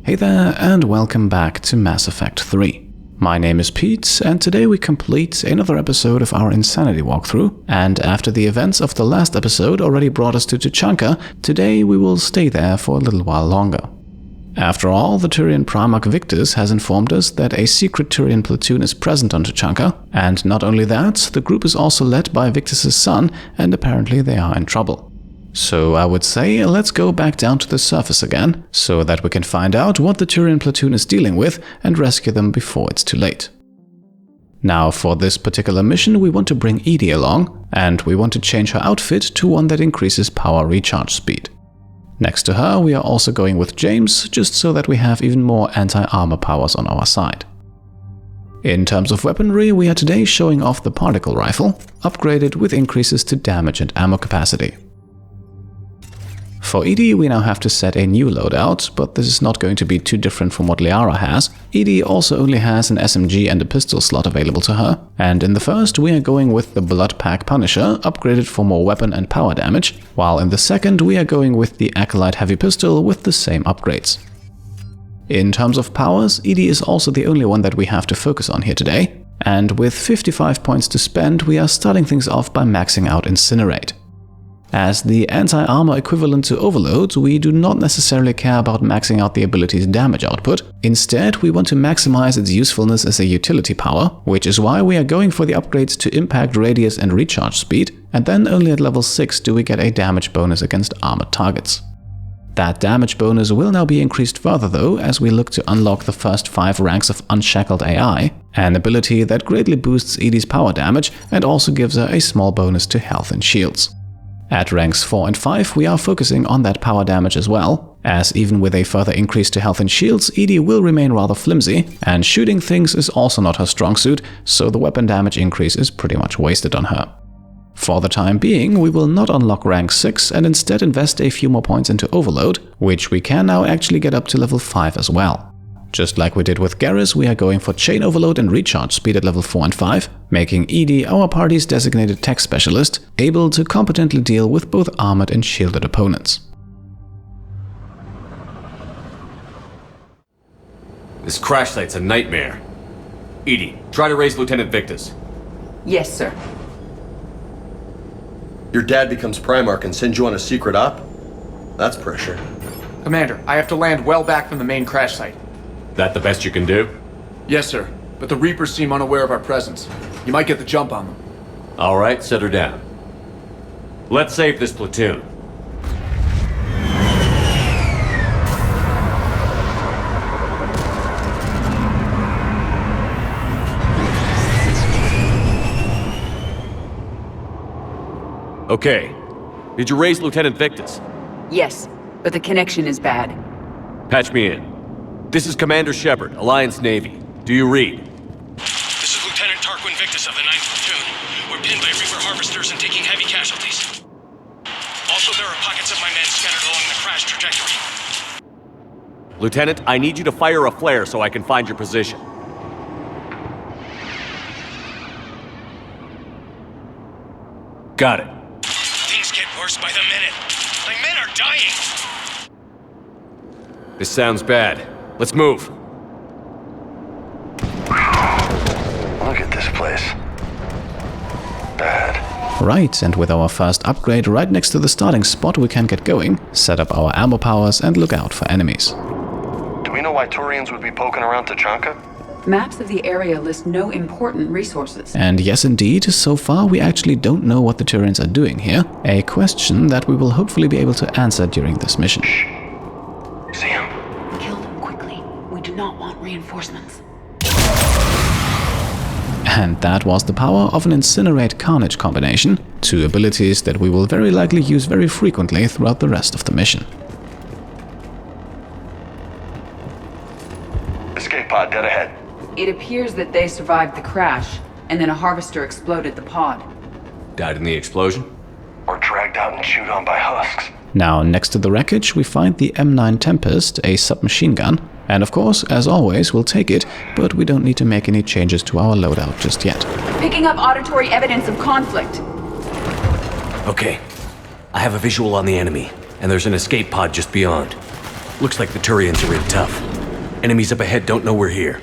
Hey there, and welcome back to Mass Effect 3. My name is Pete, and today we complete another episode of our Insanity walkthrough, and after the events of the last episode already brought us to Tuchanka, today we will stay there for a little while longer. After all, the Turian Primarch Victus has informed us that a secret Turian Platoon is present on Tuchanka, and not only that, the group is also led by Victus's son, and apparently they are in trouble. So I would say let's go back down to the surface again, so that we can find out what the Turian Platoon is dealing with and rescue them before it's too late. Now for this particular mission we want to bring Edie along, and we want to change her outfit to one that increases power recharge speed. Next to her we are also going with James, just so that we have even more anti-armor powers on our side. In terms of weaponry, we are today showing off the particle rifle, upgraded with increases to damage and ammo capacity. For Edie, we now have to set a new loadout, but this is not going to be too different from what Liara has. Edie also only has an SMG and a pistol slot available to her, and in the first we are going with the Blood Pack Punisher, upgraded for more weapon and power damage, while in the second we are going with the Acolyte Heavy Pistol with the same upgrades. In terms of powers, Edie is also the only one that we have to focus on here today, and with 55 points to spend we are starting things off by maxing out Incinerate. As the anti-armor equivalent to Overload, we do not necessarily care about maxing out the ability's damage output. Instead, we want to maximize its usefulness as a utility power, which is why we are going for the upgrades to impact radius and recharge speed, and then only at level 6 do we get a damage bonus against armored targets. That damage bonus will now be increased further though, as we look to unlock the first 5 ranks of Unshackled AI, an ability that greatly boosts Edie's power damage and also gives her a small bonus to health and shields. At ranks 4 and 5 we are focusing on that power damage as well, as even with a further increase to health and shields, Edie will remain rather flimsy, and shooting things is also not her strong suit, so the weapon damage increase is pretty much wasted on her. For the time being, we will not unlock rank 6 and instead invest a few more points into Overload, which we can now actually get up to level 5 as well. Just like we did with Garrus, we are going for Chain Overload and Recharge Speed at level 4 and 5, making Edie our party's designated tech specialist, able to competently deal with both armored and shielded opponents. This crash site's a nightmare. Edie, try to raise Lieutenant Victus. Yes, sir. Your dad becomes Primarch and sends you on a secret op? That's pressure. Commander, I have to land well back from the main crash site. That the best you can do? Yes, sir. But the Reapers seem unaware of our presence. You might get the jump on them. All right, set her down. Let's save this platoon. Okay. Did you raise Lieutenant Victus? Yes, but the connection is bad. Patch me in. This is Commander Shepard, Alliance Navy. Do you read? This is Lieutenant Turian Victus of the 9th Platoon. We're pinned by Reaper harvesters and taking heavy casualties. Also, there are pockets of my men scattered along the crash trajectory. Lieutenant, I need you to fire a flare so I can find your position. Got it. Things get worse by the minute. My men are dying! This sounds bad. Let's move. Look at this place. Bad. Right, and with our first upgrade right next to the starting spot we can get going, set up our ammo powers and look out for enemies. Do we know why Turians would be poking around Tuchanka? Maps of the area list no important resources. And yes indeed, so far we actually don't know what the Turians are doing here, a question that we will hopefully be able to answer during this mission. Shh. See him? Kill them quickly. We do not want reinforcements. And that was the power of an Incinerate Carnage combination, two abilities that we will very likely use very frequently throughout the rest of the mission. Escape pod dead ahead. It appears that they survived the crash, and then a harvester exploded the pod. Died in the explosion? Or dragged out and chewed on by husks. Now, next to the wreckage, we find the M9 Tempest, a submachine gun, and of course, as always, we'll take it, but we don't need to make any changes to our loadout just yet. Picking up auditory evidence of conflict. Okay. I have a visual on the enemy, and there's an escape pod just beyond. Looks like the Turians are in tough. Enemies up ahead don't know we're here.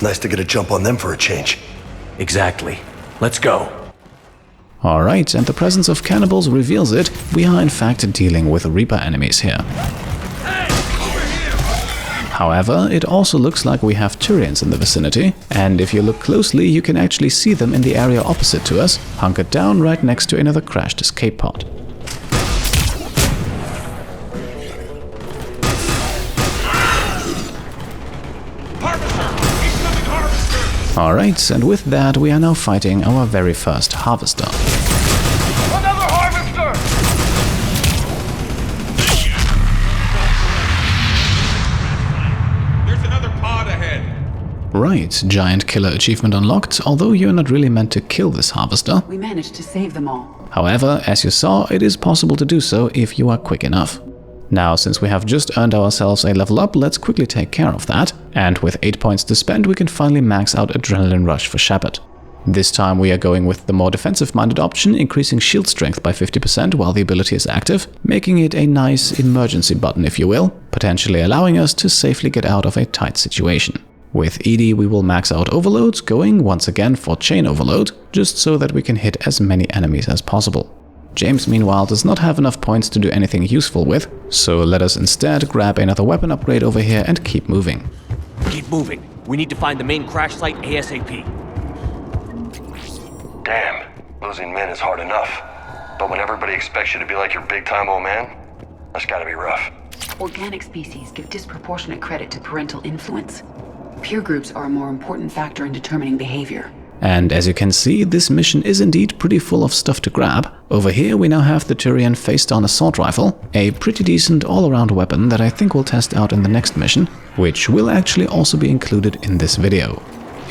Nice to get a jump on them for a change. Exactly. Let's go. Alright, and the presence of cannibals reveals it. We are in fact dealing with Reaper enemies here. However, it also looks like we have Turians in the vicinity, and if you look closely you can actually see them in the area opposite to us, hunkered down right next to another crashed escape pod. Alright, and with that we are now fighting our very first Harvester. Another Harvester! There's another pod ahead. Right, Giant Killer achievement unlocked, although you're not really meant to kill this Harvester. We managed to save them all. However, as you saw, it is possible to do so if you are quick enough. Now, since we have just earned ourselves a level up, let's quickly take care of that, and with 8 points to spend we can finally max out Adrenaline Rush for Shepard. This time we are going with the more defensive-minded option, increasing shield strength by 50% while the ability is active, making it a nice emergency button if you will, potentially allowing us to safely get out of a tight situation. With ED we will max out Overload, going once again for Chain Overload, just so that we can hit as many enemies as possible. James meanwhile does not have enough points to do anything useful with, so let us instead grab another weapon upgrade over here and keep moving. Keep moving. We need to find the main crash site ASAP. Damn, losing men is hard enough. But when everybody expects you to be like your big-time old man, that's gotta be rough. Organic species give disproportionate credit to parental influence. Peer groups are a more important factor in determining behavior. And as you can see, this mission is indeed pretty full of stuff to grab. Over here we now have the Turian face-down assault rifle, a pretty decent all-around weapon that I think we'll test out in the next mission, which will actually also be included in this video.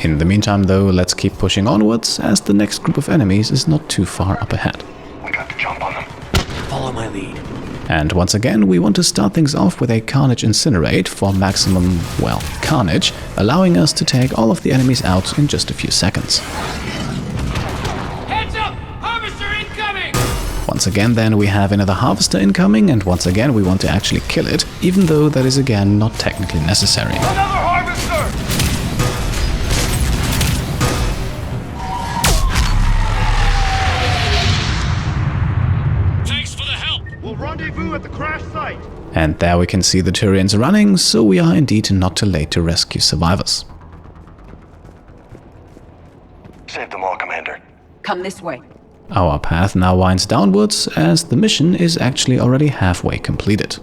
In the meantime though, let's keep pushing onwards, as the next group of enemies is not too far up ahead. We got to jump on them. Follow my lead. And once again, we want to start things off with a Carnage Incinerate for maximum, well, carnage, allowing us to take all of the enemies out in just a few seconds. Heads up! Harvester incoming! Once again then we have another Harvester incoming, and once again we want to actually kill it, even though that is again not technically necessary. Another Harvester! Thanks for the help! We'll rendezvous at the crash site. And there we can see the Turians running, so we are indeed not too late to rescue survivors. Save them all, Commander. Come this way. Our path now winds downwards, as the mission is actually already halfway completed.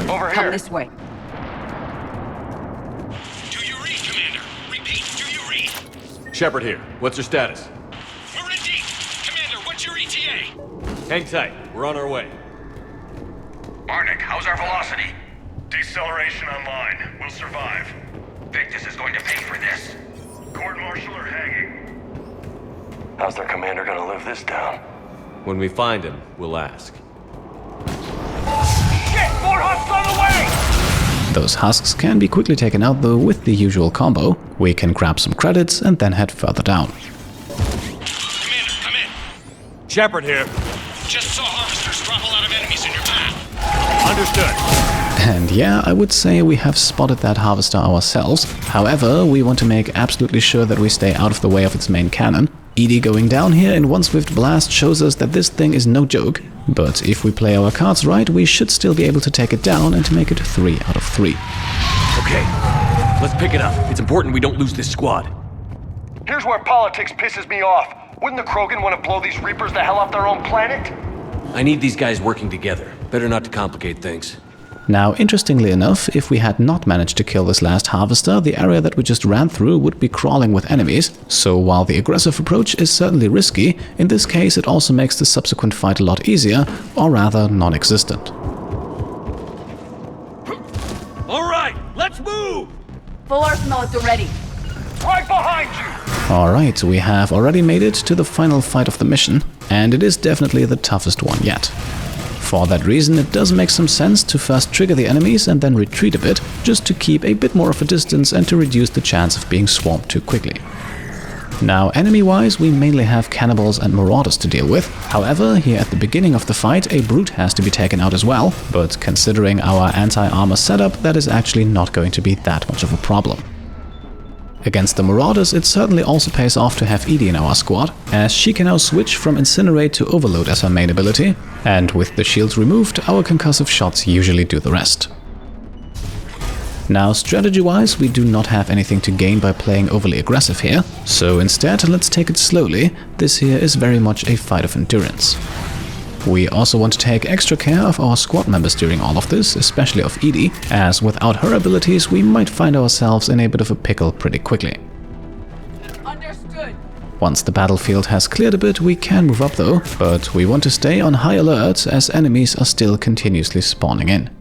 Over Come here. this way. Do you read, Commander? Repeat, do you read? Shepard here. What's your status? We're in deep. Commander, what's your ETA? Hang tight. We're on our way. Arnik, how's our velocity? Deceleration online. We'll survive. Victus is going to pay for this. Court-martial or hanging? How's their commander gonna live this down? When we find him, we'll ask. Shit! More husks on the way! Those husks can be quickly taken out though with the usual combo. We can grab some credits and then head further down. Commander, come in. Shepard here. Just saw harvesters drop a lot of enemies in your path. Understood. And yeah, I would say we have spotted that Harvester ourselves. However, we want to make absolutely sure that we stay out of the way of its main cannon. ED going down here in one swift blast shows us that this thing is no joke, but if we play our cards right, we should still be able to take it down and to make it 3 out of 3. Okay, let's pick it up. It's important we don't lose this squad. Here's where politics pisses me off. Wouldn't the Krogan want to blow these Reapers the hell off their own planet? I need these guys working together. Better not to complicate things. Now, interestingly enough, if we had not managed to kill this last Harvester, the area that we just ran through would be crawling with enemies, so while the aggressive approach is certainly risky, in this case it also makes the subsequent fight a lot easier, or rather non-existent. Alright, let's move! Full arsenal at the ready. Right behind you! Alright, we have already made it to the final fight of the mission, and it is definitely the toughest one yet. For that reason, it does make some sense to first trigger the enemies and then retreat a bit, just to keep a bit more of a distance and to reduce the chance of being swamped too quickly. Now, enemy-wise, we mainly have cannibals and marauders to deal with. However, here at the beginning of the fight, a brute has to be taken out as well, but considering our anti-armor setup, that is actually not going to be that much of a problem. Against the marauders, it certainly also pays off to have Edie in our squad, as she can now switch from Incinerate to Overload as her main ability, and with the shields removed, our concussive shots usually do the rest. Now, strategy-wise, we do not have anything to gain by playing overly aggressive here, so instead let's take it slowly. This here is very much a fight of endurance. We also want to take extra care of our squad members during all of this, especially of Edie, as without her abilities we might find ourselves in a bit of a pickle pretty quickly. Understood. Once the battlefield has cleared a bit, we can move up though, but we want to stay on high alert as enemies are still continuously spawning in.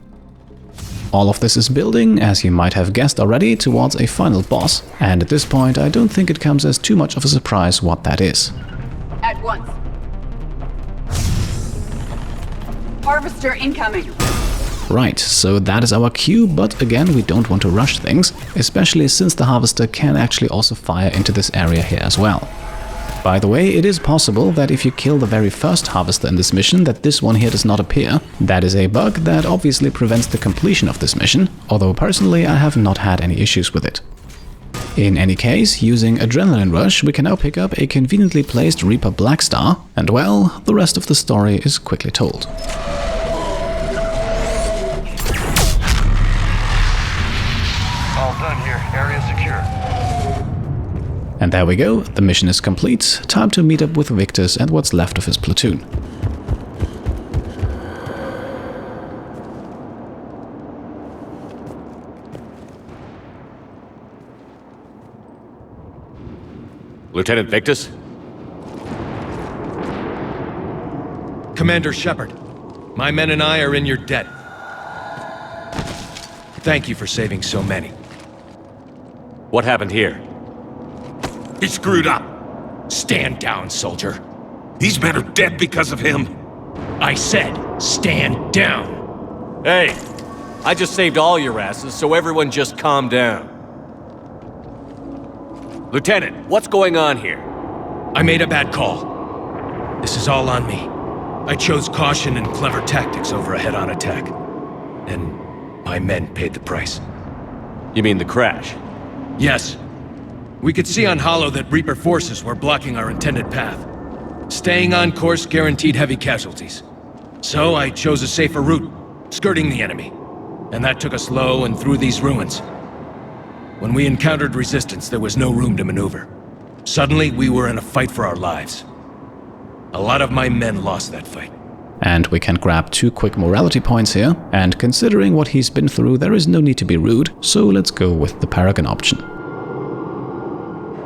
All of this is building, as you might have guessed already, towards a final boss, and at this point I don't think it comes as too much of a surprise what that is. At once. Harvester incoming. Right, so that is our cue, but again we don't want to rush things, especially since the Harvester can actually also fire into this area here as well. By the way, it is possible that if you kill the very first Harvester in this mission, that this one here does not appear. That is a bug that obviously prevents the completion of this mission, although personally I have not had any issues with it. In any case, using Adrenaline Rush, we can now pick up a conveniently placed Reaper Blackstar, and well, the rest of the story is quickly told. All done here. Area secure. And there we go, the mission is complete. Time to meet up with Victus and what's left of his platoon. Lieutenant Victus? Commander Shepard, my men and I are in your debt. Thank you for saving so many. What happened here? He screwed up. Stand down, soldier. These men are dead because of him. I said, stand down. Hey, I just saved all your asses, so everyone just calm down. Lieutenant, what's going on here? I made a bad call. This is all on me. I chose caution and clever tactics over a head-on attack. And my men paid the price. You mean the crash? Yes. We could see on Hollow that Reaper forces were blocking our intended path. Staying on course guaranteed heavy casualties. So I chose a safer route, skirting the enemy. And that took us low and through these ruins. When we encountered resistance, there was no room to maneuver. Suddenly, we were in a fight for our lives. A lot of my men lost that fight. And we can grab 2 quick morality points here, and considering what he's been through, there is no need to be rude, so let's go with the Paragon option.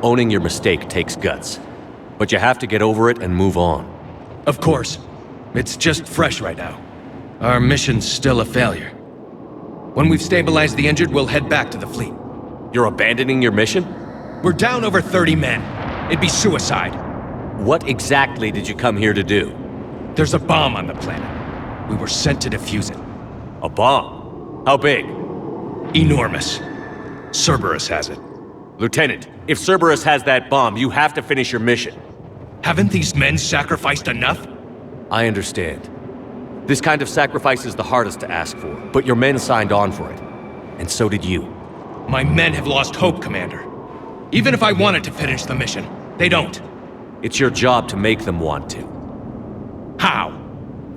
Owning your mistake takes guts, but you have to get over it and move on. Of course. It's just fresh right now. Our mission's still a failure. When we've stabilized the injured, we'll head back to the fleet. You're abandoning your mission? We're down over 30 men. It'd be suicide. What exactly did you come here to do? There's a bomb on the planet. We were sent to defuse it. A bomb? How big? Enormous. Cerberus has it. Lieutenant, if Cerberus has that bomb, you have to finish your mission. Haven't these men sacrificed enough? I understand. This kind of sacrifice is the hardest to ask for, but your men signed on for it. And so did you. My men have lost hope, Commander. Even if I wanted to finish the mission, they don't. It's your job to make them want to. How?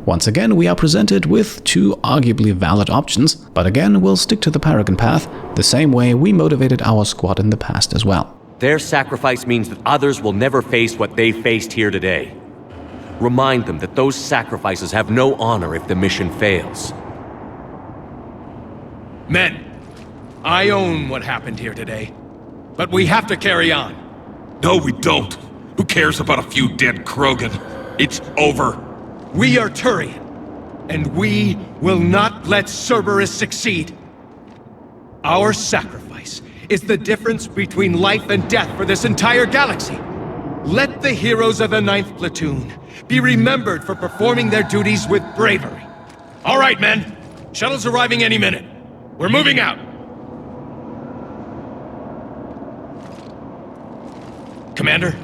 Once again, we are presented with 2 arguably valid options, but again, we'll stick to the Paragon path, the same way we motivated our squad in the past as well. Their sacrifice means that others will never face what they faced here today. Remind them that those sacrifices have no honor if the mission fails. Men, I own what happened here today, but we have to carry on. No, we don't. Who cares about a few dead Krogan? It's over. We are Turian, and we will not let Cerberus succeed. Our sacrifice is the difference between life and death for this entire galaxy. Let the heroes of the 9th Platoon be remembered for performing their duties with bravery. All right, men. Shuttle's arriving any minute. We're moving out. Commander,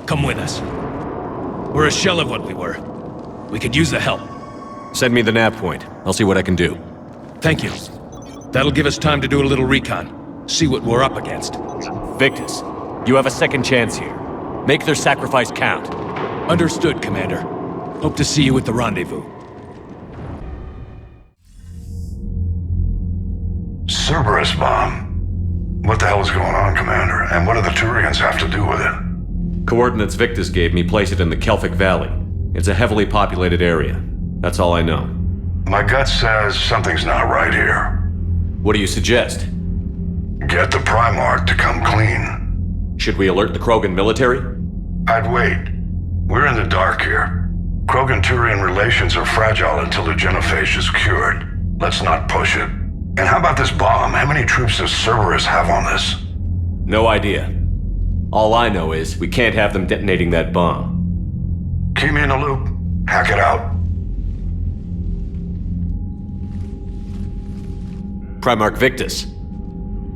come with us. We're a shell of what we were. We could use the help. Send me the nav point. I'll see what I can do. Thank you. That'll give us time to do a little recon. See what we're up against. Victus, you have a second chance here. Make their sacrifice count. Understood, Commander. Hope to see you at the rendezvous. Cerberus bomb. What the hell is going on, Commander? And what do the Turians have to do with it? Coordinates Victus gave me place it in the Kelphic Valley. It's a heavily populated area. That's all I know. My gut says something's not right here. What do you suggest? Get the Primarch to come clean. Should we alert the Krogan military? I'd wait. We're in the dark here. Krogan-Turian relations are fragile until the genophage is cured. Let's not push it. And how about this bomb? How many troops does Cerberus have on this? No idea. All I know is we can't have them detonating that bomb. Keep me in the loop. Hack it out. Primarch Victus.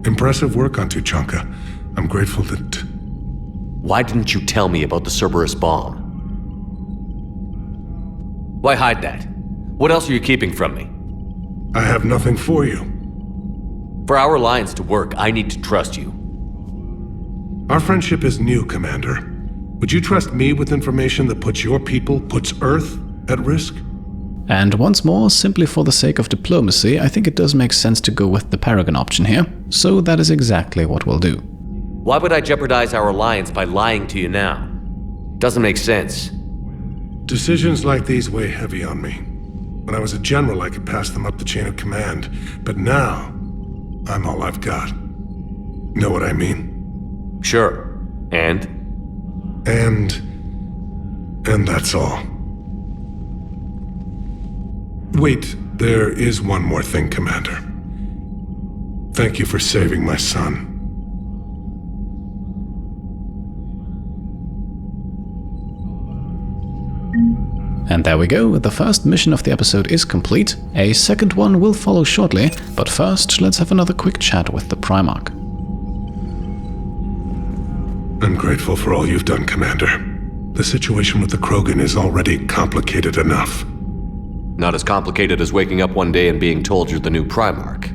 Impressive work on Tuchanka. I'm grateful that... Why didn't you tell me about the Cerberus bomb? Why hide that? What else are you keeping from me? I have nothing for you. For our alliance to work, I need to trust you. Our friendship is new, Commander. Would you trust me with information that puts your people, puts Earth, at risk? And once more, simply for the sake of diplomacy, I think it does make sense to go with the Paragon option here. So that is exactly what we'll do. Why would I jeopardize our alliance by lying to you now? Doesn't make sense. Decisions like these weigh heavy on me. When I was a general, I could pass them up the chain of command. But now, I'm all I've got. Know what I mean? Sure. And that's all. Wait, there is one more thing, Commander. Thank you for saving my son. And there we go, the first mission of the episode is complete. A second one will follow shortly, but first let's have another quick chat with the Primarch. I'm grateful for all you've done, Commander. The situation with the Krogan is already complicated enough. Not as complicated as waking up one day and being told you're the new Primarch.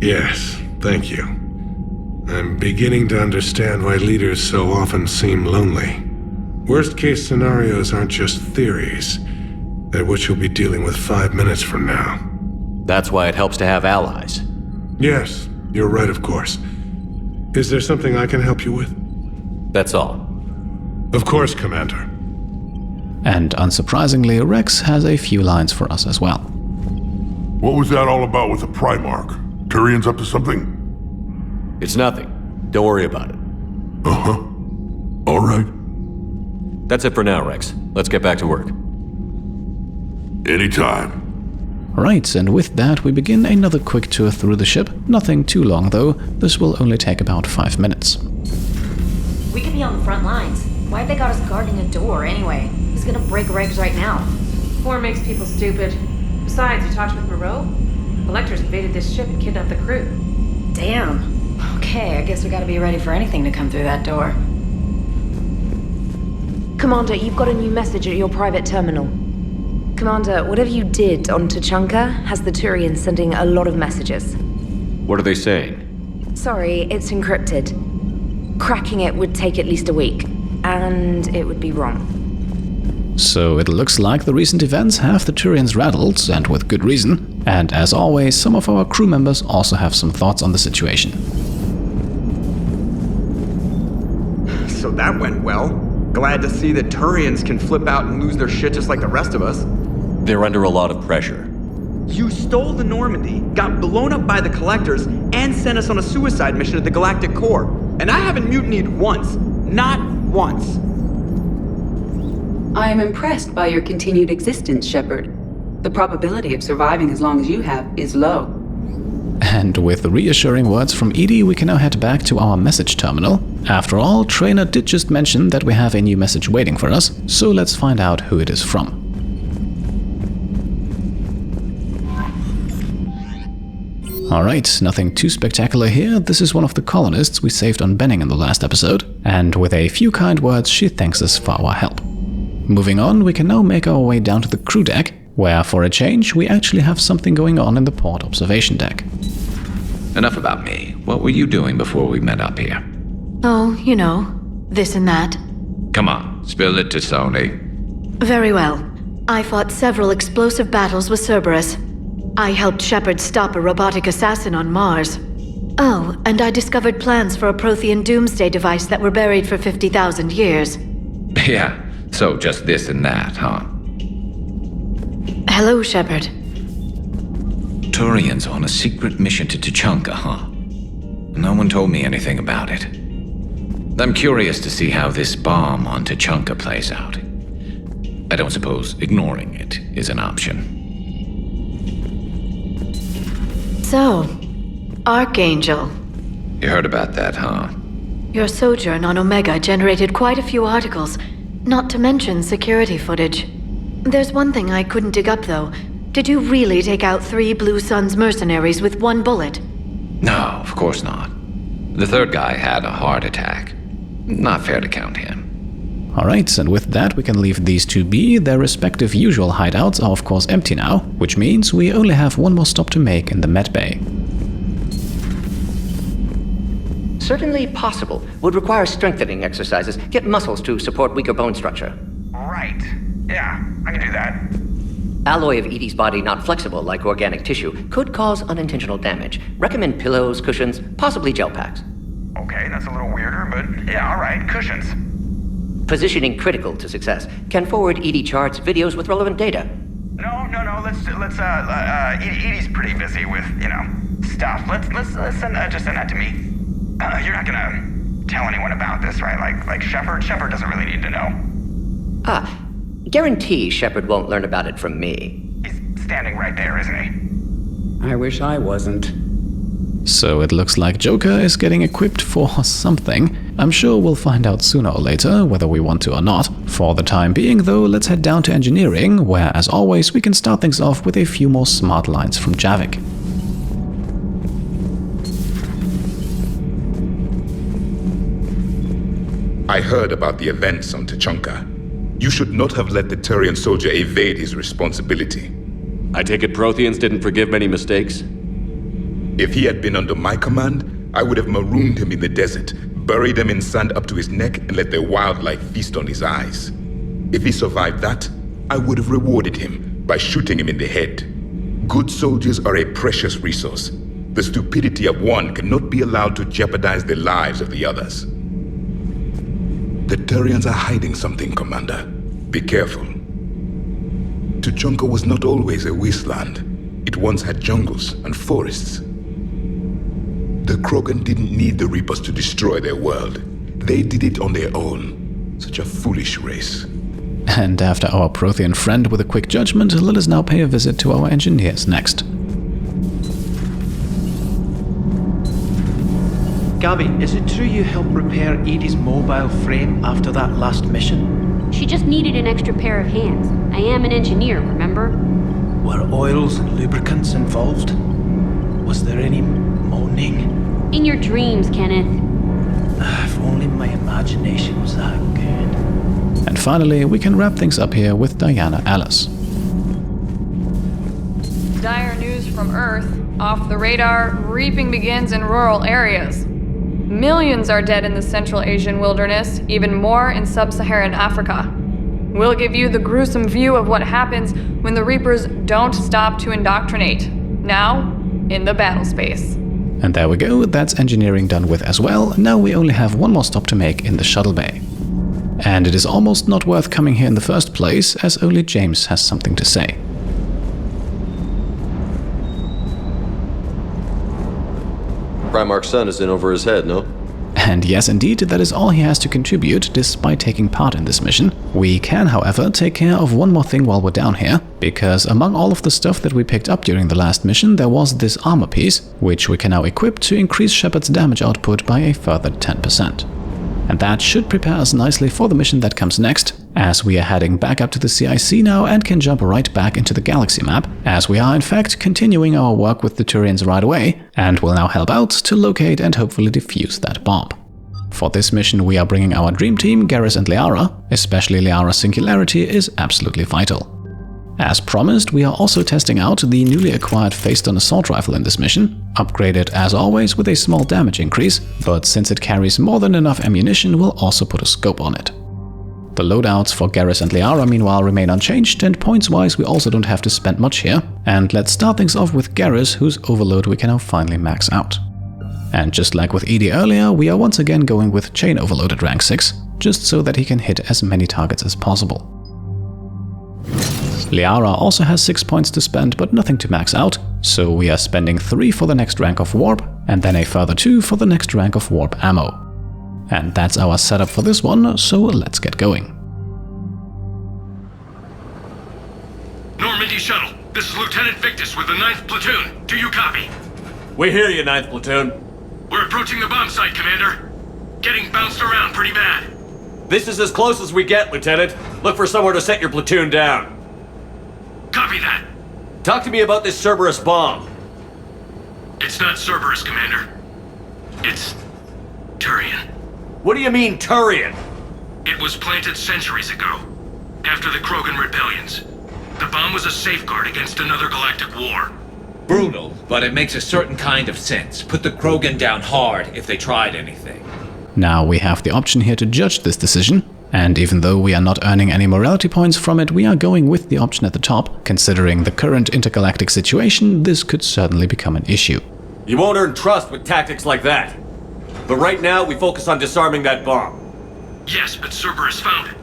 Yes, thank you. I'm beginning to understand why leaders so often seem lonely. Worst-case scenarios aren't just theories. They're what you'll be dealing with 5 minutes from now. That's why it helps to have allies. Yes, you're right, of course. Is there something I can help you with? That's all. Of course, Commander. And unsurprisingly, Rex has a few lines for us as well. What was that all about with the Primarch? Turian's up to something? It's nothing. Don't worry about it. Uh-huh. All right. That's it for now, Rex. Let's get back to work. Anytime. Right, and with that we begin another quick tour through the ship. Nothing too long though, this will only take about 5 minutes. We could be on the front lines. Why have they got us guarding a door anyway? Who's gonna break regs right now? War makes people stupid. Besides, you talked with Moreau? Electors invaded this ship and kidnapped the crew. Damn. Okay, I guess we gotta be ready for anything to come through that door. Commander, you've got a new message at your private terminal. Commander, whatever you did on Tuchanka has the Turians sending a lot of messages. What are they saying? Sorry, it's encrypted. Cracking it would take at least a week, and it would be wrong. So it looks like the recent events have the Turians rattled, and with good reason. And as always, some of our crew members also have some thoughts on the situation. So that went well. Glad to see that Turians can flip out and lose their shit just like the rest of us. They're under a lot of pressure. You stole the Normandy, got blown up by the Collectors, and sent us on a suicide mission at the Galactic Core. And I haven't mutinied once. Not once. I am impressed by your continued existence, Shepard. The probability of surviving as long as you have is low. And with the reassuring words from Edie, we can now head back to our message terminal. After all, Trainer did just mention that we have a new message waiting for us, so let's find out who it is from. Alright, nothing too spectacular here. This is one of the colonists we saved on Benning in the last episode, and with a few kind words she thanks us for our help. Moving on, we can now make our way down to the crew deck, where for a change we actually have something going on in the port observation deck. Enough about me. What were you doing before we met up here? Oh, you know, this and that. Come on, spill it to Sony. Very well. I fought several explosive battles with Cerberus. I helped Shepard stop a robotic assassin on Mars. Oh, and I discovered plans for a Prothean doomsday device that were buried for 50,000 years. Yeah, so just this and that, huh? Hello, Shepard. Turians on a secret mission to Tuchanka, huh? No one told me anything about it. I'm curious to see how this bomb on Tuchanka plays out. I don't suppose ignoring it is an option. So, Archangel. You heard about that, huh? Your sojourn on Omega generated quite a few articles, not to mention security footage. There's one thing I couldn't dig up, though. Did you really take out 3 Blue Suns mercenaries with 1 bullet? No, of course not. The third guy had a heart attack. Not fair to count him. Alright, and with that we can leave these two be. Their respective usual hideouts are of course empty now, which means we only have one more stop to make in the med bay. Certainly possible. Would require strengthening exercises. Get muscles to support weaker bone structure. Right. Yeah, I can do that. Alloy of Edie's body not flexible like organic tissue could cause unintentional damage. Recommend pillows, cushions, possibly gel packs. Okay, that's a little weirder, but yeah, alright, cushions. Positioning critical to success. Can forward Edie charts, videos with relevant data. No, let's Edie's pretty busy with, stuff. Let's just send that to me. You're not gonna tell anyone about this, right? Like Shepard? Shepard doesn't really need to know. Guarantee Shepard won't learn about it from me. He's standing right there, isn't he? I wish I wasn't. So it looks like Joker is getting equipped for something. I'm sure we'll find out sooner or later, whether we want to or not. For the time being though, let's head down to engineering, where as always we can start things off with a few more smart lines from Javik. I heard about the events on Tuchanka. You should not have let the Turian soldier evade his responsibility. I take it Protheans didn't forgive many mistakes? If he had been under my command, I would have marooned him in the desert, buried him in sand up to his neck, and let the wildlife feast on his eyes. If he survived that, I would have rewarded him by shooting him in the head. Good soldiers are a precious resource. The stupidity of one cannot be allowed to jeopardize the lives of the others. The Turians are hiding something, Commander. Be careful. Tuchanka was not always a wasteland. It once had jungles and forests. The Krogan didn't need the Reapers to destroy their world. They did it on their own. Such a foolish race. And after our Prothean friend with a quick judgment, let us now pay a visit to our engineers next. Gabby, is it true you helped repair Edie's mobile frame after that last mission? She just needed an extra pair of hands. I am an engineer, remember? Were oils and lubricants involved? Was there any moaning? In your dreams, Kenneth. If only my imagination was that good. And finally, we can wrap things up here with Diana Alice. Dire news from Earth. Off the radar, reaping begins in rural areas. Millions are dead in the Central Asian wilderness, even more in sub-Saharan Africa. We'll give you the gruesome view of what happens when the Reapers don't stop to indoctrinate. Now, in the battle space. And there we go, that's engineering done with as well. Now we only have one more stop to make in the shuttle bay. And it is almost not worth coming here in the first place, as only James has something to say. Primarch's son is in over his head, no? And yes, indeed, that is all he has to contribute, despite taking part in this mission. We can, however, take care of one more thing while we're down here, because among all of the stuff that we picked up during the last mission, there was this armor piece, which we can now equip to increase Shepard's damage output by a further 10%. And that should prepare us nicely for the mission that comes next, as we are heading back up to the CIC now and can jump right back into the galaxy map, as we are in fact continuing our work with the Turians right away, and will now help out to locate and hopefully defuse that bomb. For this mission we are bringing our dream team, Garrus and Liara. Especially Liara's singularity is absolutely vital. As promised, we are also testing out the newly acquired face-stun assault rifle in this mission, upgraded as always with a small damage increase, but since it carries more than enough ammunition we'll also put a scope on it. The loadouts for Garrus and Liara meanwhile remain unchanged, and points-wise we also don't have to spend much here. And let's start things off with Garrus, whose overload we can now finally max out. And just like with EDI earlier, we are once again going with chain overload at rank 6, just so that he can hit as many targets as possible. Liara also has 6 points to spend, but nothing to max out, so we are spending 3 for the next rank of warp, and then a further 2 for the next rank of warp ammo. And that's our setup for this one, so let's get going. Normandy shuttle, this is Lieutenant Victus with the 9th Platoon. Do you copy? We hear you, 9th Platoon. We're approaching the bomb site, Commander. Getting bounced around pretty bad. This is as close as we get, Lieutenant. Look for somewhere to set your platoon down. Copy that. Talk to me about this Cerberus bomb. It's not Cerberus, Commander. It's Turian. What do you mean, Turian? It was planted centuries ago, after the Krogan rebellions. The bomb was a safeguard against another galactic war. Brutal, but it makes a certain kind of sense. Put the Krogan down hard if they tried anything. Now we have the option here to judge this decision, and even though we are not earning any morality points from it, we are going with the option at the top. Considering the current intergalactic situation, this could certainly become an issue. You won't earn trust with tactics like that. But right now, we focus on disarming that bomb. Yes, but Cerberus found it.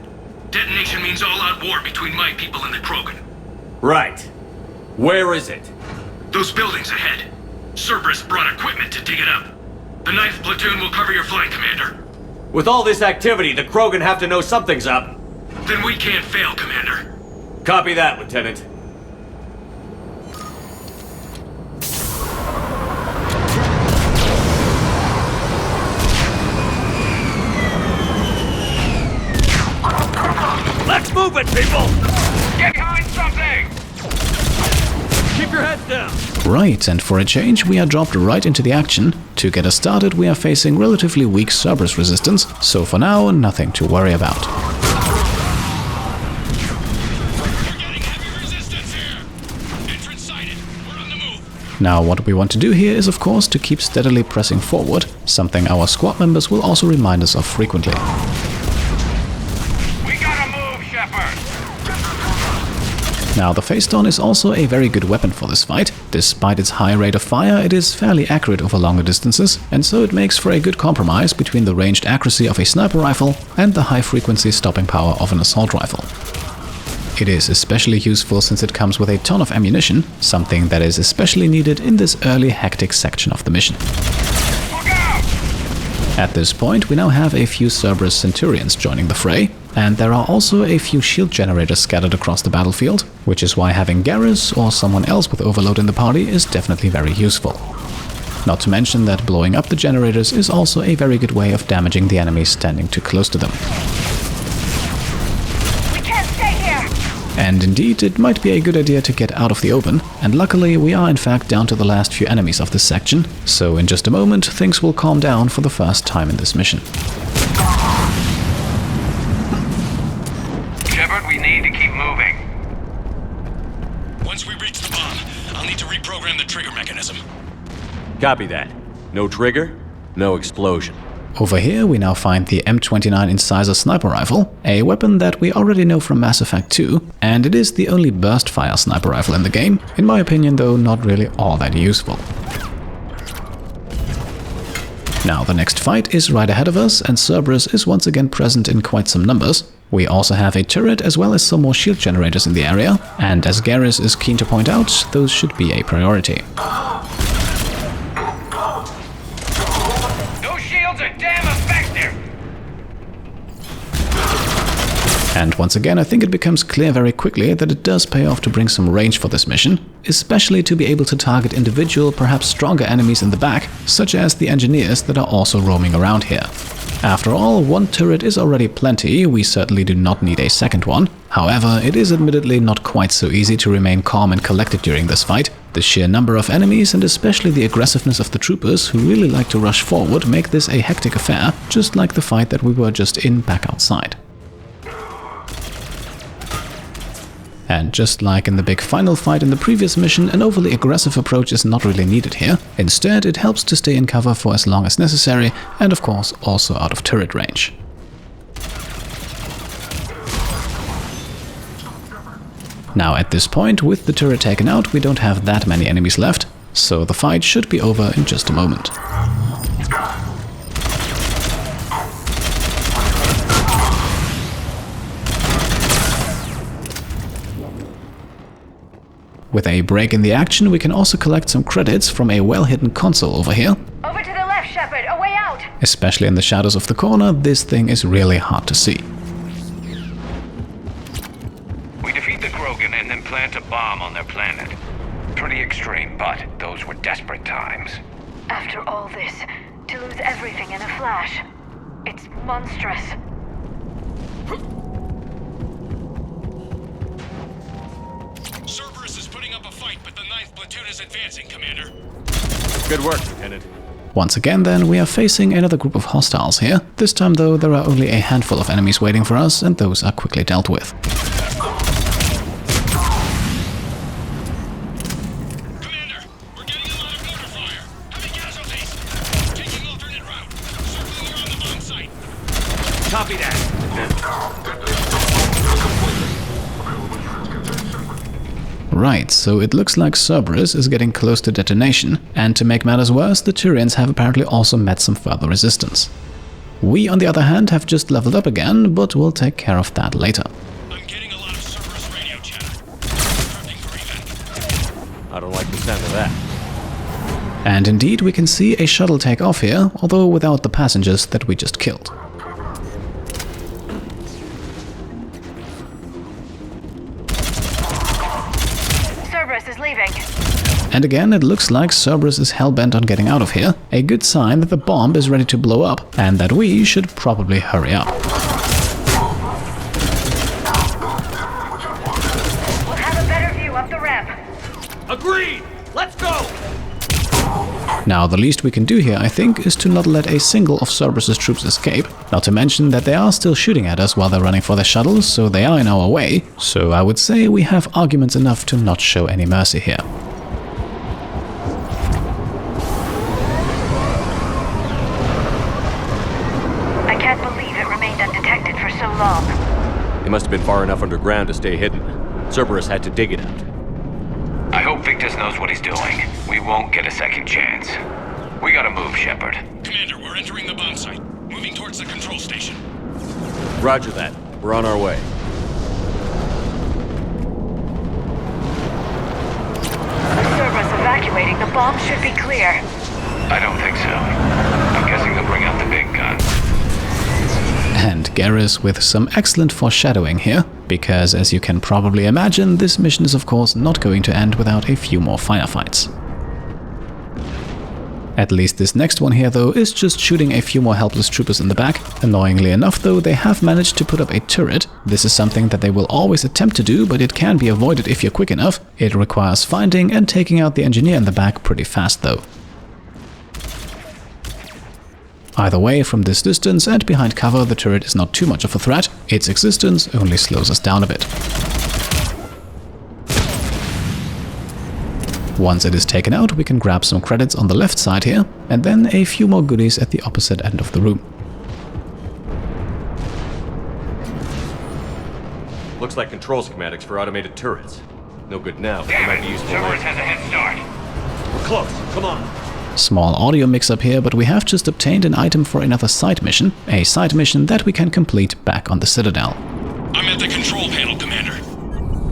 Detonation means all-out war between my people and the Krogan. Right. Where is it? Those buildings ahead. Cerberus brought equipment to dig it up. The 9th Platoon will cover your flank, Commander. With all this activity, the Krogan have to know something's up. Then we can't fail, Commander. Copy that, Lieutenant. Let's move it, people! Get behind something! Keep your heads down! Right, and for a change we are dropped right into the action. To get us started we are facing relatively weak Cerberus resistance, so for now nothing to worry about. Now what we want to do here is of course to keep steadily pressing forward, something our squad members will also remind us of frequently. Now the face-stun is also a very good weapon for this fight. Despite its high rate of fire, it is fairly accurate over longer distances, and so it makes for a good compromise between the ranged accuracy of a sniper rifle and the high-frequency stopping power of an assault rifle. It is especially useful since it comes with a ton of ammunition, something that is especially needed in this early hectic section of the mission. At this point we now have a few Cerberus Centurions joining the fray, and there are also a few shield generators scattered across the battlefield, which is why having Garrus or someone else with overload in the party is definitely very useful. Not to mention that blowing up the generators is also a very good way of damaging the enemies standing too close to them. We can't stay here! And indeed, it might be a good idea to get out of the open, and luckily we are in fact down to the last few enemies of this section, so in just a moment things will calm down for the first time in this mission. Shepard, we need to keep moving. Once we reach the bomb, I'll need to reprogram the trigger mechanism. Copy that. No trigger, no explosion. Over here we now find the M29 Incisor sniper rifle, a weapon that we already know from Mass Effect 2, and it is the only burst fire sniper rifle in the game, in my opinion though not really all that useful. Now the next fight is right ahead of us, and Cerberus is once again present in quite some numbers. We also have a turret as well as some more shield generators in the area, and as Garrus is keen to point out, those should be a priority. Those shields are damn effective! And once again, I think it becomes clear very quickly that it does pay off to bring some range for this mission, especially to be able to target individual, perhaps stronger enemies in the back, such as the engineers that are also roaming around here. After all, one turret is already plenty, we certainly do not need a second one. However, it is admittedly not quite so easy to remain calm and collected during this fight. The sheer number of enemies and especially the aggressiveness of the troopers who really like to rush forward make this a hectic affair, just like the fight that we were just in back outside. And just like in the big final fight in the previous mission, an overly aggressive approach is not really needed here. Instead, it helps to stay in cover for as long as necessary, and of course also out of turret range. Now at this point, with the turret taken out, we don't have that many enemies left, so the fight should be over in just a moment. With a break in the action, we can also collect some credits from a well-hidden console over here. Over to the left, Shepard, a way out! Especially in the shadows of the corner, this thing is really hard to see. We defeat the Krogan and then plant a bomb on their planet. Pretty extreme, but those were desperate times. After all this, to lose everything in a flash, it's monstrous. Cerberus is putting up a fight, but the 9th Platoon is advancing, Commander. Good work, Lieutenant. Once again then, we are facing another group of hostiles here. This time though, there are only a handful of enemies waiting for us, and those are quickly dealt with. Commander, we're getting a lot of mortar fire. Heavy casualties. Taking alternate route. Circling around the bomb site. Copy that. Right, so it looks like Cerberus is getting close to detonation, and to make matters worse, the Turians have apparently also met some further resistance. We, on the other hand, have just leveled up again, but we'll take care of that later. I'm getting a lot of Cerberus radio chatter. I don't like the sound of that. And indeed, we can see a shuttle take off here, although without the passengers that we just killed. Is leaving. And again, it looks like Cerberus is hell-bent on getting out of here, a good sign that the bomb is ready to blow up, and that we should probably hurry up. We'll have a better view up the ramp. Agreed! Let's go! Now, the least we can do here, I think, is to not let a single of Cerberus's troops escape, not to mention that they are still shooting at us while they're running for their shuttles, so they are in our way, so I would say we have arguments enough to not show any mercy here. I can't believe it remained undetected for so long. It must have been far enough underground to stay hidden. Cerberus had to dig it out. I hope Victus knows what he's doing. We won't get a second chance. We gotta move, Shepard. Commander, we're entering the bomb site. Moving towards the control station. Roger that. We're on our way. Cerberus evacuating. The bomb should be clear. I don't think so. I'm guessing they'll bring out the big guns. And Garrus with some excellent foreshadowing here, because as you can probably imagine, this mission is of course not going to end without a few more firefights. At least this next one here though is just shooting a few more helpless troopers in the back. Annoyingly enough though, they have managed to put up a turret. This is something that they will always attempt to do, but it can be avoided if you're quick enough. It requires finding and taking out the engineer in the back pretty fast though. Either way, from this distance and behind cover, the turret is not too much of a threat. Its existence only slows us down a bit. Once it is taken out, we can grab some credits on the left side here, and then a few more goodies at the opposite end of the room. Looks like control schematics for automated turrets. No good now, but they might be useful later. Cerberus has a head start. We're close, come on. Small audio mix-up here, but we have just obtained an item for another side mission, a side mission that we can complete back on the Citadel. I'm at the control panel, Commander.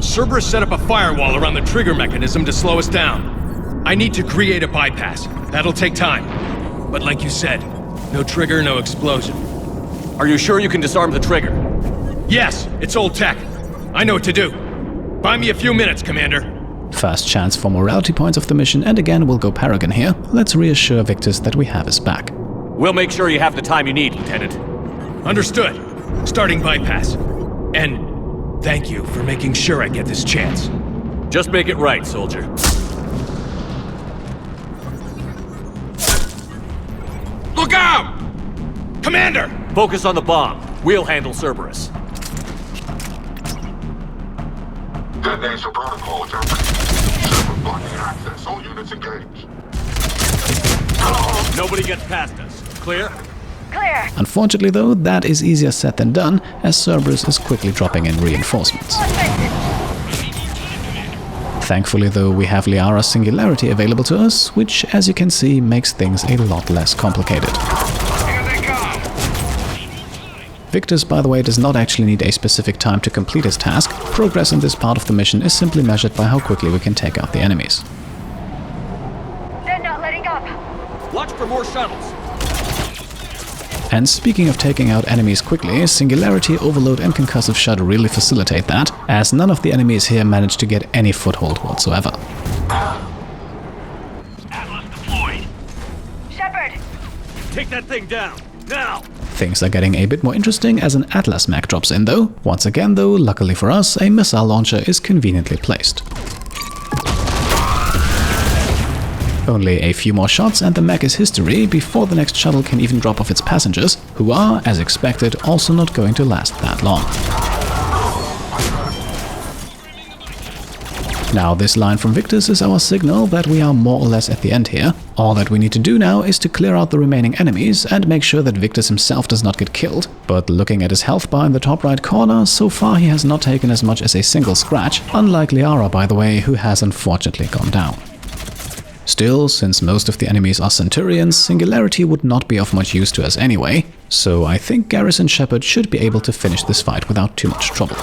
Cerberus set up a firewall around the trigger mechanism to slow us down. I need to create a bypass. That'll take time. But like you said, no trigger, no explosion. Are you sure you can disarm the trigger? Yes, it's old tech. I know what to do. Buy me a few minutes, Commander. First chance for morality points of the mission, and again we'll go Paragon here. Let's reassure Victus that we have his back. We'll make sure you have the time you need, Lieutenant. Understood. Starting bypass. And thank you for making sure I get this chance. Just make it right, soldier. Look out! Commander! Focus on the bomb. We'll handle Cerberus. Detonation protocol is Cerberus blocking access. All units engaged. Nobody gets past us. Clear? Clear. Unfortunately though, that is easier said than done, as Cerberus is quickly dropping in reinforcements. Thankfully though, we have Liara's Singularity available to us, which as you can see makes things a lot less complicated. Victus, by the way, does not actually need a specific time to complete his task. Progress in this part of the mission is simply measured by how quickly we can take out the enemies. They're not letting up. Watch for more shuttles. And speaking of taking out enemies quickly, Singularity, Overload and Concussive Shot really facilitate that, as none of the enemies here manage to get any foothold whatsoever. Atlas deployed. Shepard! Take that thing down, now! Things are getting a bit more interesting as an Atlas mech drops in though. Once again though, luckily for us, a missile launcher is conveniently placed. Only a few more shots and the mech is history before the next shuttle can even drop off its passengers, who are, as expected, also not going to last that long. Now this line from Victus is our signal that we are more or less at the end here. All that we need to do now is to clear out the remaining enemies and make sure that Victus himself does not get killed. But looking at his health bar in the top right corner, so far he has not taken as much as a single scratch, unlike Liara by the way, who has unfortunately gone down. Still, since most of the enemies are Centurions, Singularity would not be of much use to us anyway, so I think Garrus and Shepard should be able to finish this fight without too much trouble.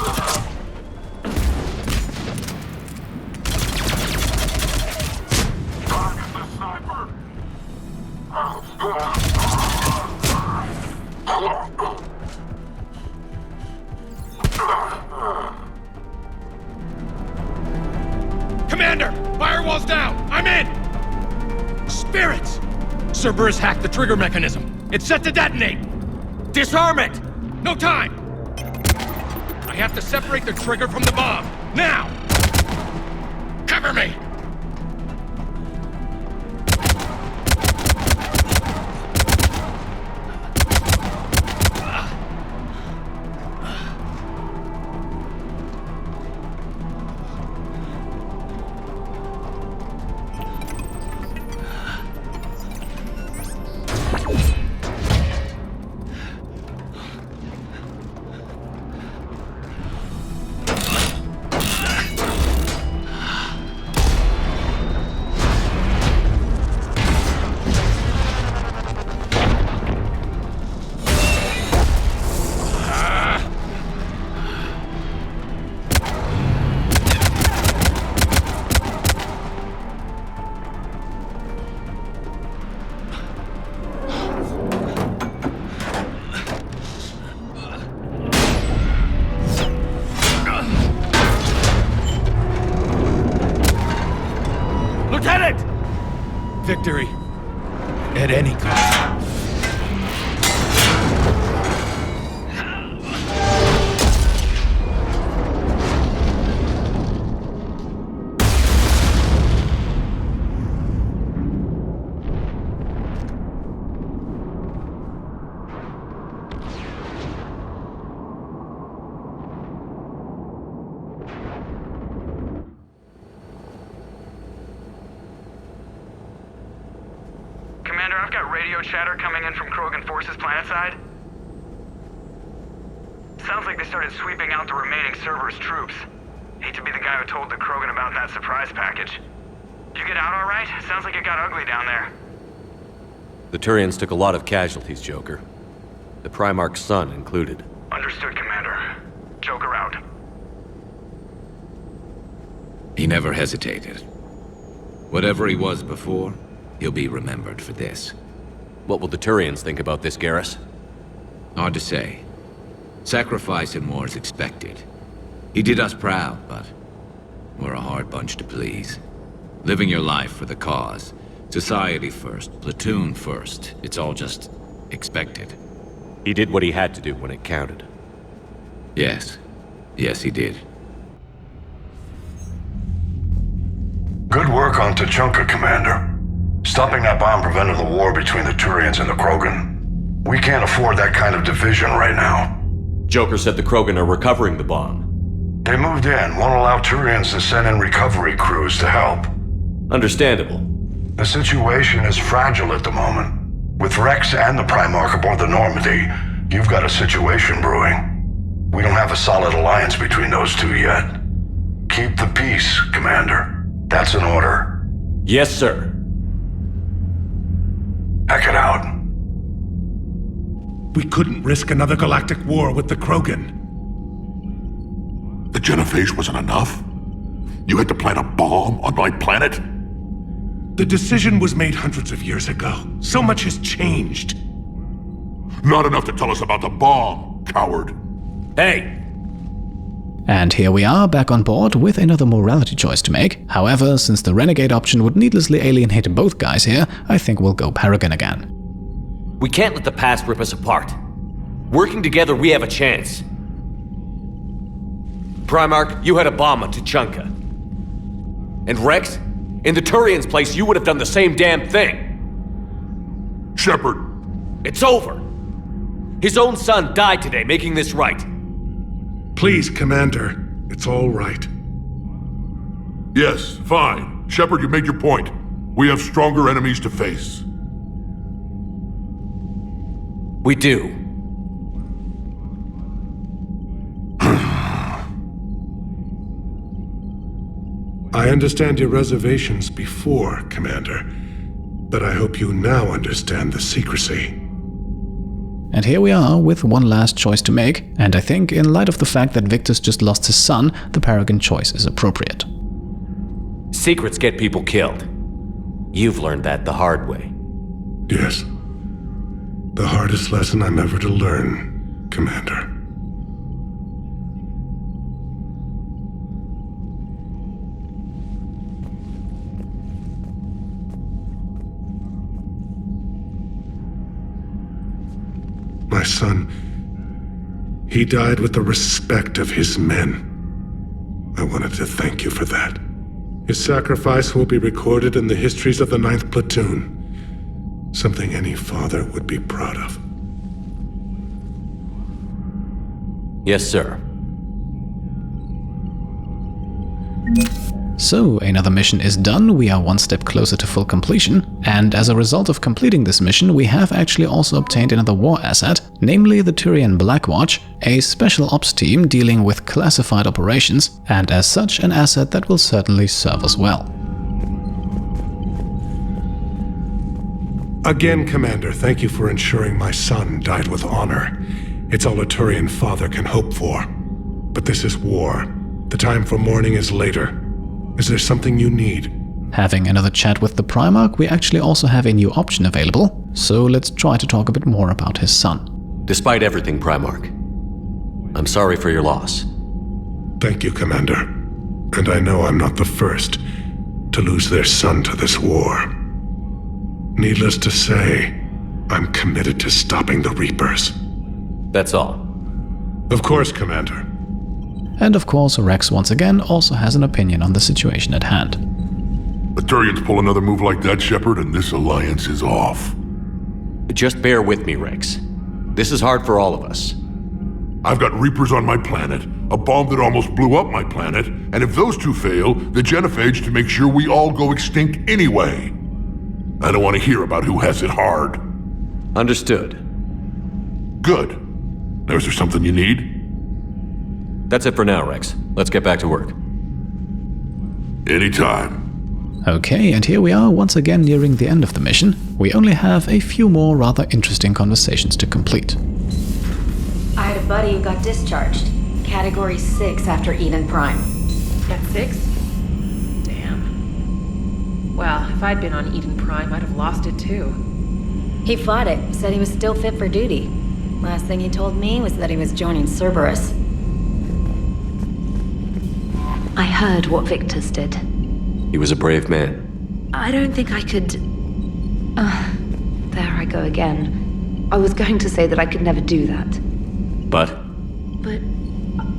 Commander! Firewall's down! I'm in! Spirits! Cerberus hacked the trigger mechanism. It's set to detonate! Disarm it! No time! I have to separate the trigger from the bomb. Now! Cover me! Victory. At any cost. Commander, I've got radio chatter coming in from Krogan forces planetside. Sounds like they started sweeping out the remaining Cerberus troops. Hate to be the guy who told the Krogan about that surprise package. Did you get out all right? Sounds like it got ugly down there. The Turians took a lot of casualties, Joker. The Primarch's son included. Understood, Commander. Joker out. He never hesitated. Whatever he was before, he'll be remembered for this. What will the Turians think about this, Garrus? Hard to say. Sacrifice and more is expected. He did us proud, but we're a hard bunch to please. Living your life for the cause. Society first, platoon first. It's all just expected. He did what he had to do when it counted. Yes. Yes, he did. Good work on Tuchanka, Commander. Stopping that bomb prevented the war between the Turians and the Krogan. We can't afford that kind of division right now. Joker said the Krogan are recovering the bomb. They moved in, won't allow Turians to send in recovery crews to help. Understandable. The situation is fragile at the moment. With Rex and the Primarch aboard the Normandy, you've got a situation brewing. We don't have a solid alliance between those two yet. Keep the peace, Commander. That's an order. Yes, sir. Heck it out. We couldn't risk another galactic war with the Krogan. The genophage wasn't enough? You had to plant a bomb on my planet? The decision was made hundreds of years ago. So much has changed. Not enough to tell us about the bomb, coward. Hey! And here we are, back on board with another morality choice to make. However, since the Renegade option would needlessly alienate both guys here, I think we'll go Paragon again. We can't let the past rip us apart. Working together, we have a chance. Primarch, you had a bomb on Tuchanka. And Rex, in the Turians' place, you would have done the same damn thing. Shepard! It's over! His own son died today, making this right. Please, Commander. It's all right. Yes, fine. Shepard, you made your point. We have stronger enemies to face. We do. I understand your reservations before, Commander, but I hope you now understand the secrecy. And here we are with one last choice to make, and I think in light of the fact that Victus just lost his son, the Paragon choice is appropriate. Secrets get people killed. You've learned that the hard way. Yes. The hardest lesson I'm ever to learn, Commander. My son, he died with the respect of his men. I wanted to thank you for that. His sacrifice will be recorded in the histories of the 9th Platoon. Something any father would be proud of. Yes, sir. So, another mission is done, we are one step closer to full completion, and as a result of completing this mission, we have actually also obtained another war asset, namely the Turian Blackwatch, a special ops team dealing with classified operations, and as such an asset that will certainly serve us well. Again, Commander, thank you for ensuring my son died with honor. It's all a Turian father can hope for. But this is war. The time for mourning is later. Is there something you need? Having another chat with the Primarch, we actually also have a new option available, so let's try to talk a bit more about his son. Despite everything, Primarch, I'm sorry for your loss. Thank you, Commander. And I know I'm not the first to lose their son to this war. Needless to say, I'm committed to stopping the Reapers. That's all. Of course, Commander. And of course, Rex once again also has an opinion on the situation at hand. The Turians pull another move like that, Shepard, and this alliance is off. Just bear with me, Rex. This is hard for all of us. I've got Reapers on my planet, a bomb that almost blew up my planet, and if those two fail, the genophage to make sure we all go extinct anyway. I don't want to hear about who has it hard. Understood. Good. Now, is there something you need? That's it for now, Rex. Let's get back to work. Anytime. Okay, and here we are once again nearing the end of the mission. We only have a few more rather interesting conversations to complete. I had a buddy who got discharged. Category 6 after Eden Prime. At 6? Damn. Well, if I'd been on Eden Prime, I'd have lost it too. He fought it, said he was still fit for duty. Last thing he told me was that he was joining Cerberus. I heard what Victus did. He was a brave man. I don't think I could... there I go again. I was going to say that I could never do that. But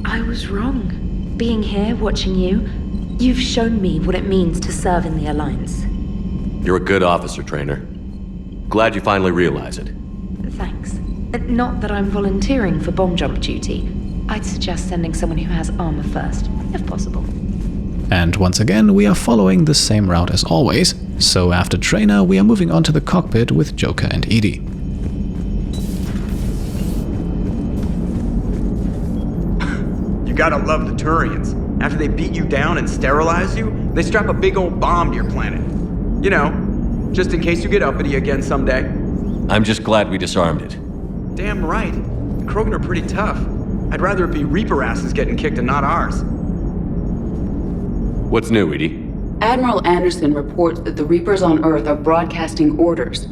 I was wrong. Being here, watching you, you've shown me what it means to serve in the Alliance. You're a good officer, Trainer. Glad you finally realize it. Thanks. Not that I'm volunteering for bomb jump duty. I'd suggest sending someone who has armor first, if possible. And once again, we are following the same route as always, so after Trainer, we are moving on to the cockpit with Joker and Edie. You gotta love the Turians. After they beat you down and sterilize you, they strap a big old bomb to your planet. You know, just in case you get uppity again someday. I'm just glad we disarmed it. Damn right. The Krogan are pretty tough. I'd rather it be Reaper asses getting kicked and not ours. What's new, Edie? Admiral Anderson reports that the Reapers on Earth are broadcasting orders.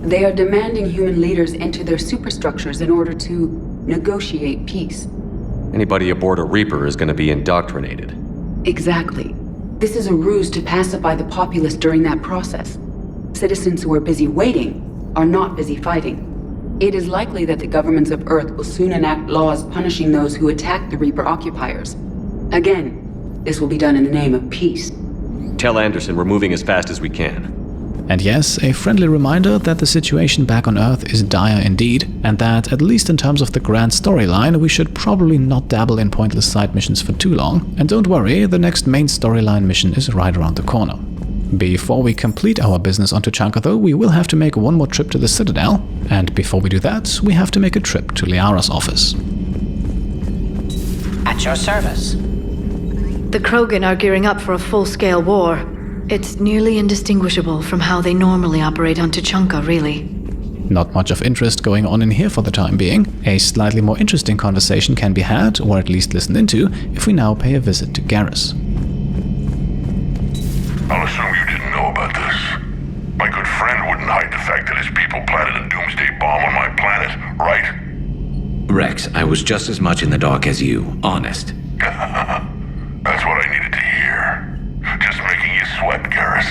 They are demanding human leaders enter their superstructures in order to negotiate peace. Anybody aboard a Reaper is going to be indoctrinated. Exactly. This is a ruse to pacify the populace during that process. Citizens who are busy waiting are not busy fighting. It is likely that the governments of Earth will soon enact laws punishing those who attack the Reaper occupiers. Again, this will be done in the name of peace. Tell Anderson we're moving as fast as we can. And yes, a friendly reminder that the situation back on Earth is dire indeed, and that, at least in terms of the grand storyline, we should probably not dabble in pointless side missions for too long. And don't worry, the next main storyline mission is right around the corner. Before we complete our business on Tuchanka though, we will have to make one more trip to the Citadel, and before we do that, we have to make a trip to Liara's office. At your service. The Krogan are gearing up for a full-scale war. It's nearly indistinguishable from how they normally operate on Tuchanka, really. Not much of interest going on in here for the time being. A slightly more interesting conversation can be had, or at least listened into, if we now pay a visit to Garrus. I'll assume you didn't know about this. My good friend wouldn't hide the fact that his people planted a doomsday bomb on my planet, right? Rex, I was just as much in the dark as you, honest. That's what I needed to hear. Just making you sweat, Garrus.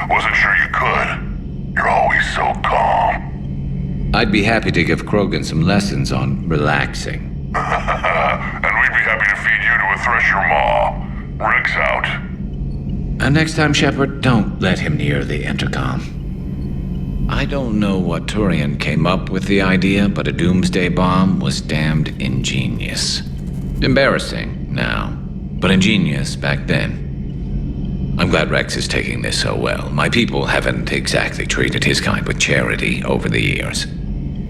Wasn't sure you could. You're always so calm. I'd be happy to give Krogan some lessons on relaxing. And we'd be happy to feed you to a thresher maw. Rex out. And next time, Shepard, don't let him near the intercom. I don't know what Turian came up with the idea, but a doomsday bomb was damned ingenious. Embarrassing now, but ingenious back then. I'm glad Rex is taking this so well. My people haven't exactly treated his kind with charity over the years.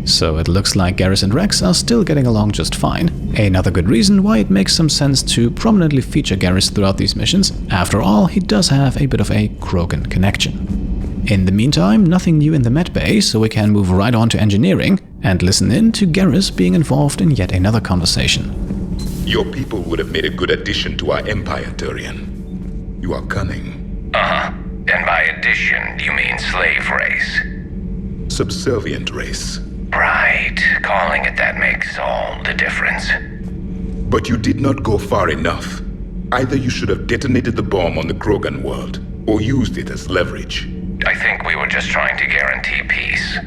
So it looks like Garrus and Rex are still getting along just fine. Another good reason why it makes some sense to prominently feature Garrus throughout these missions. After all, he does have a bit of a Krogan connection. In the meantime, nothing new in the med bay, so we can move right on to engineering and listen in to Garrus being involved in yet another conversation. Your people would have made a good addition to our empire, Turian. You are cunning. Uh-huh. And by addition, you mean slave race? Subservient race. Right. Calling it that makes all the difference. But you did not go far enough. Either you should have detonated the bomb on the Krogan world, or used it as leverage. I think we were just trying to guarantee peace.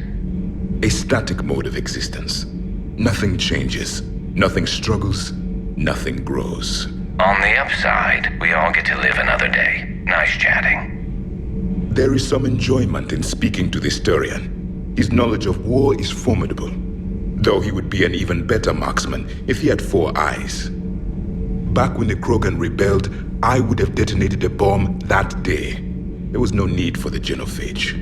A static mode of existence. Nothing changes, nothing struggles, nothing grows. On the upside, we all get to live another day. Nice chatting. There is some enjoyment in speaking to this Turian. His knowledge of war is formidable, though he would be an even better marksman if he had 4 eyes. Back when the Krogan rebelled, I would have detonated a bomb that day. There was no need for the genophage.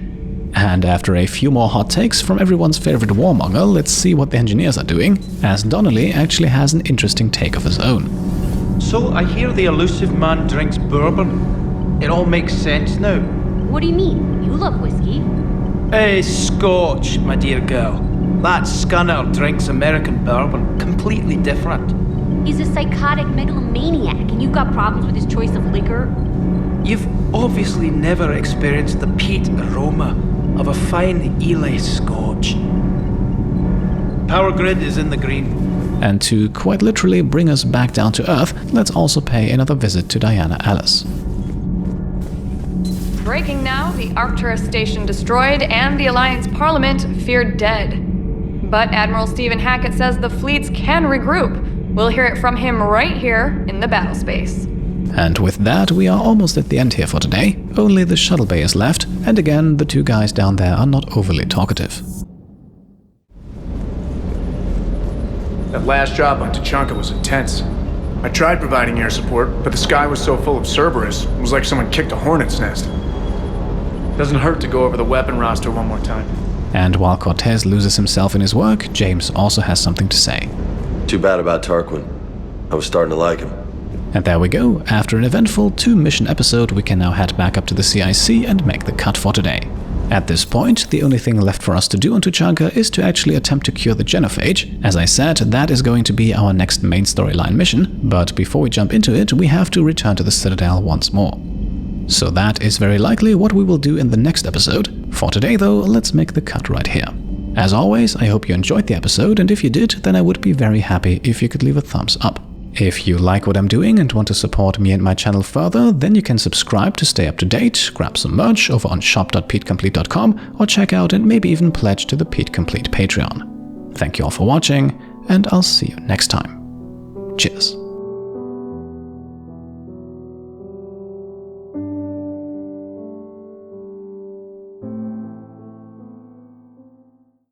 And after a few more hot takes from everyone's favorite warmonger, let's see what the engineers are doing, as Donnelly actually has an interesting take of his own. So I hear the elusive man drinks bourbon. It all makes sense now. What do you mean? You love whiskey. Scotch, my dear girl. That scunner drinks American bourbon. Completely different. He's a psychotic megalomaniac, and you've got problems with his choice of liquor? You've obviously never experienced the peat aroma of a fine Ely Scotch. Power grid is in the green. And to quite literally bring us back down to Earth, let's also pay another visit to Diana Alice. Breaking now, the Arcturus station destroyed and the Alliance Parliament feared dead. but Admiral Stephen Hackett says the fleets can regroup. We'll hear it from him right here in the battle space. And with that, we are almost at the end here for today. Only the shuttle bay is left, and again, the two guys down there are not overly talkative. That last job on Tuchanka was intense. I tried providing air support, but the sky was so full of Cerberus, it was like someone kicked a hornet's nest. Doesn't hurt to go over the weapon roster one more time. And while Cortez loses himself in his work, James also has something to say. Too bad about Tarquin. I was starting to like him. And there we go. After an eventful 2-mission episode, we can now head back up to the CIC and make the cut for today. At this point, the only thing left for us to do on Tuchanka is to actually attempt to cure the genophage. As I said, that is going to be our next main storyline mission, but before we jump into it, we have to return to the Citadel once more. So that is very likely what we will do in the next episode. For today though, let's make the cut right here. As always, I hope you enjoyed the episode, and if you did, then I would be very happy if you could leave a thumbs up. If you like what I'm doing and want to support me and my channel further, then you can subscribe to stay up to date, grab some merch over on shop.petecomplete.com, or check out and maybe even pledge to the Pete Complete Patreon. Thank you all for watching, and I'll see you next time. Cheers.